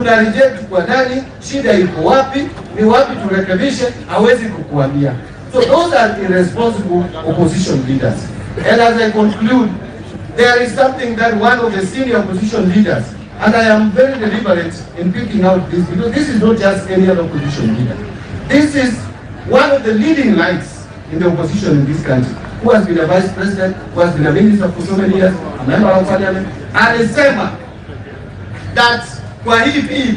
Reject kwa ndani, shida iko wapi, ni wapi turekebishe, hawezi kukuambia. So those are irresponsible opposition leaders. And as I conclude, there is something that one of the senior opposition leaders, and I am very deliberate in picking out this, because this is not just any other opposition leader. This is one of the leading lights in the opposition in this country, who has been a vice president, who has been a minister for so many years, a member of parliament, and is saying that kwa hii bill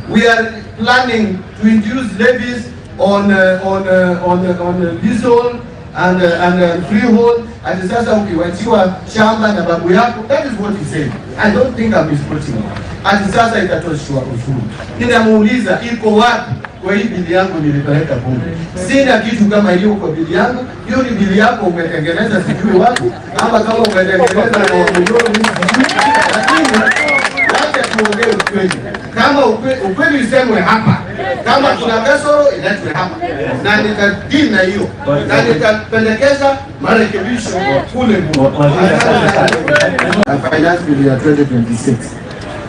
we are planning to introduce levies on leasehold and freehold. And sasa ukiwachiwa shamba na babu yako, that is what he said. I don't think I'm misquoting. Ati sasa itatoshwa ushuru. Ninamuuliza iko wapi kwa hii bili yangu nilipeleka bunge? Sina kitu kama hiyo kwa bili yangu. Hiyo ni bili yako umetengeneza sijui wapi, ama kama umetengeneza na milioni sijui. Lakini tuongee ukweli. Kama ukweli usemwe hapa, kama kuna kasoro iletwe hapa, na nikadili na hiyo, na nikapendekeza marekebisho kule finance bill ya 2026.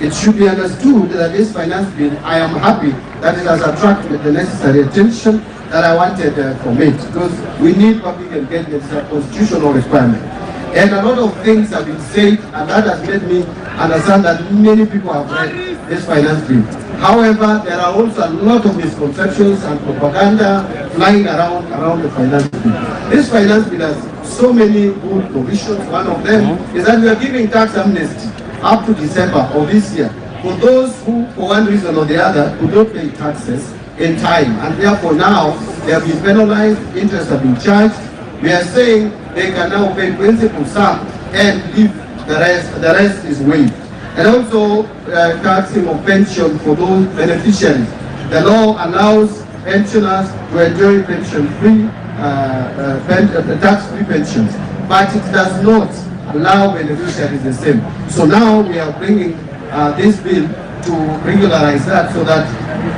It should be understood that this finance bill, I am happy that it has attracted the necessary attention that I wanted from it, because we need public engagement. It's a constitutional requirement. And a lot of things have been said, and that has made me understand that many people have read this finance bill. However, there are also a lot of misconceptions and propaganda flying around the finance bill. This finance bill has so many good provisions. One of them is that we are giving tax amnesty up to December of this year for those who, for one reason or the other, could not pay taxes in time, and therefore now they have been penalized, interest have been charged. We are saying they can now pay principal sum and leave the rest is waived. And also taxing of pension for those beneficiaries. The law allows pensioners to enjoy pension-free, tax-free pensions, but it does not allow beneficiaries the same. So now we are bringing this bill to regularize that, so that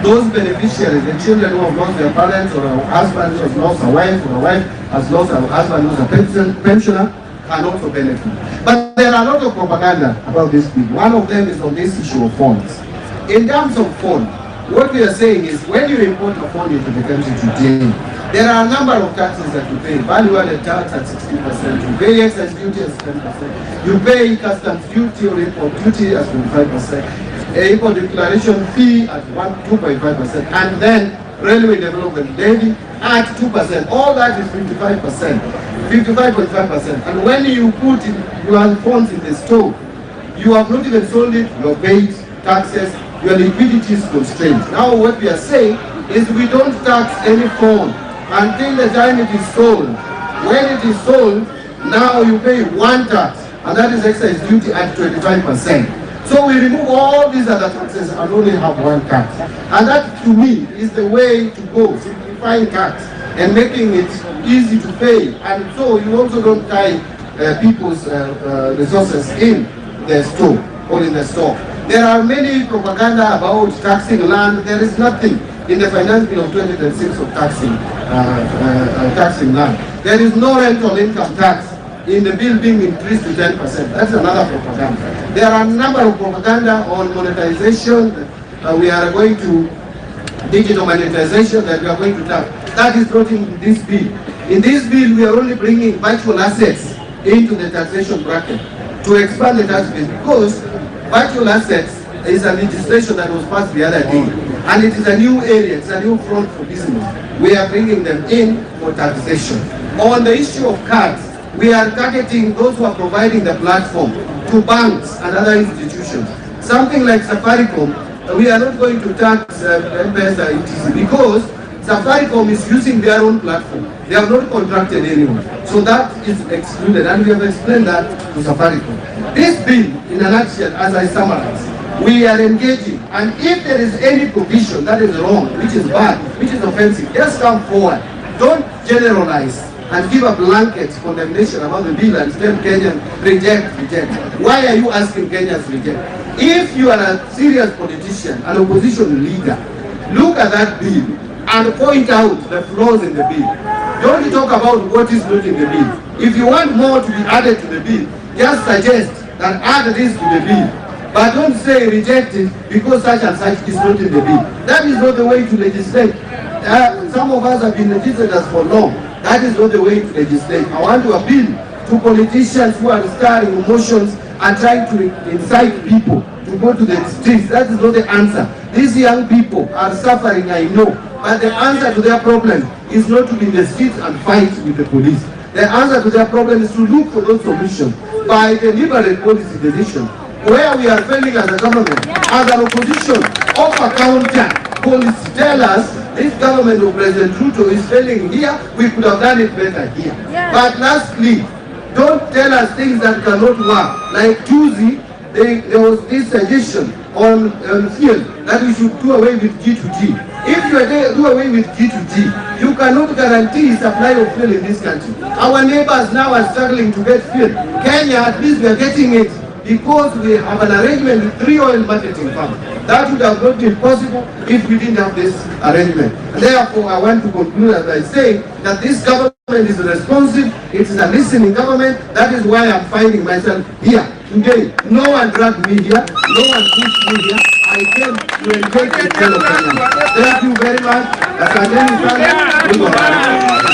those beneficiaries, the children who have lost their parents, or a husband who has lost a wife, or a wife has lost a husband who is a pensioner, can also benefit. But there are a lot of propaganda about this bill. One of them is on this issue of funds. In terms of fund, what we are saying is when you import a fund into the country today, there are a number of taxes that you pay. Value-added tax at 16%, you pay excise duty at 10%, you pay customs duty or import duty at 25%, import declaration fee at 2.5%, and then railway development levy at 2%. All that is 55%, 55.5%. And when you put in your funds in the store, you have not even sold it, you have paid taxes, your liquidity is constrained. Now what we are saying is we don't tax any fund until the time it is sold. When it is sold, now you pay one tax, and that is excise duty at 25%. So we remove all these other taxes and only have one tax. And that, to me, is the way to go, simplifying tax and making it easy to pay. And so you also don't tie people's resources in the store or in the store. There are many propaganda about taxing land. There is nothing in the finance bill of 2026 of taxing land. There is no rental income tax in the bill being increased to 10%. That's another propaganda. There are a number of propaganda on monetization. We are going to digital monetization that we are going to tax. That is not in this bill. In this bill, we are only bringing virtual assets into the taxation bracket to expand the tax base, because virtual assets is a legislation that was passed the other day, and it is a new area, it's a new front for business. We are bringing them in for taxation. On the issue of cards, we are targeting those who are providing the platform to banks and other institutions. Something like Safaricom, we are not going to tax M-Pesa etc. because Safaricom is using their own platform. They have not contracted anyone. So that is excluded, and we have explained that to Safaricom. This bill, in a nutshell, as I summarize, we are engaging, and if there is any provision that is wrong, which is bad, which is offensive, just come forward. Don't generalize and give a blanket condemnation about the bill and tell Kenyans, reject, reject. Why are you asking Kenyans reject? If you are a serious politician, an opposition leader, look at that bill and point out the flaws in the bill. Don't talk about what is not in the bill. If you want more to be added to the bill, just suggest that add this to the bill. But don't say reject it because such and such is not in the bill. That is not the way to legislate. Some of us have been legislators for long. That is not the way to legislate. I want to appeal to politicians who are stirring emotions and trying to incite people to go to the streets. That is not the answer. These young people are suffering, I know, but the answer to their problem is not to be in the streets and fight with the police. The answer to their problem is to look for those solutions by deliberate policy decisions. Where we are failing as a government, as an opposition, offer counter policy. Tell us, this government of President Ruto is failing here, we could have done it better here. Yeah. But lastly, don't tell us things that cannot work. Like Tuesday, there was this suggestion on fuel that we should do away with G2G. If you do away with G2G, you cannot guarantee supply of fuel in this country. Our neighbors now are struggling to get fuel. Kenya, at least we are getting it because we have an arrangement with 3 oil marketing firms. That would have not been possible if we didn't have this arrangement. And therefore, I want to conclude by saying that this government is responsive, it is a listening government. That is why I'm finding myself here today. No one dragged me here, no one pushed me here. I came to engage with fellow Kenyans. Thank you very much. Asanteni sana.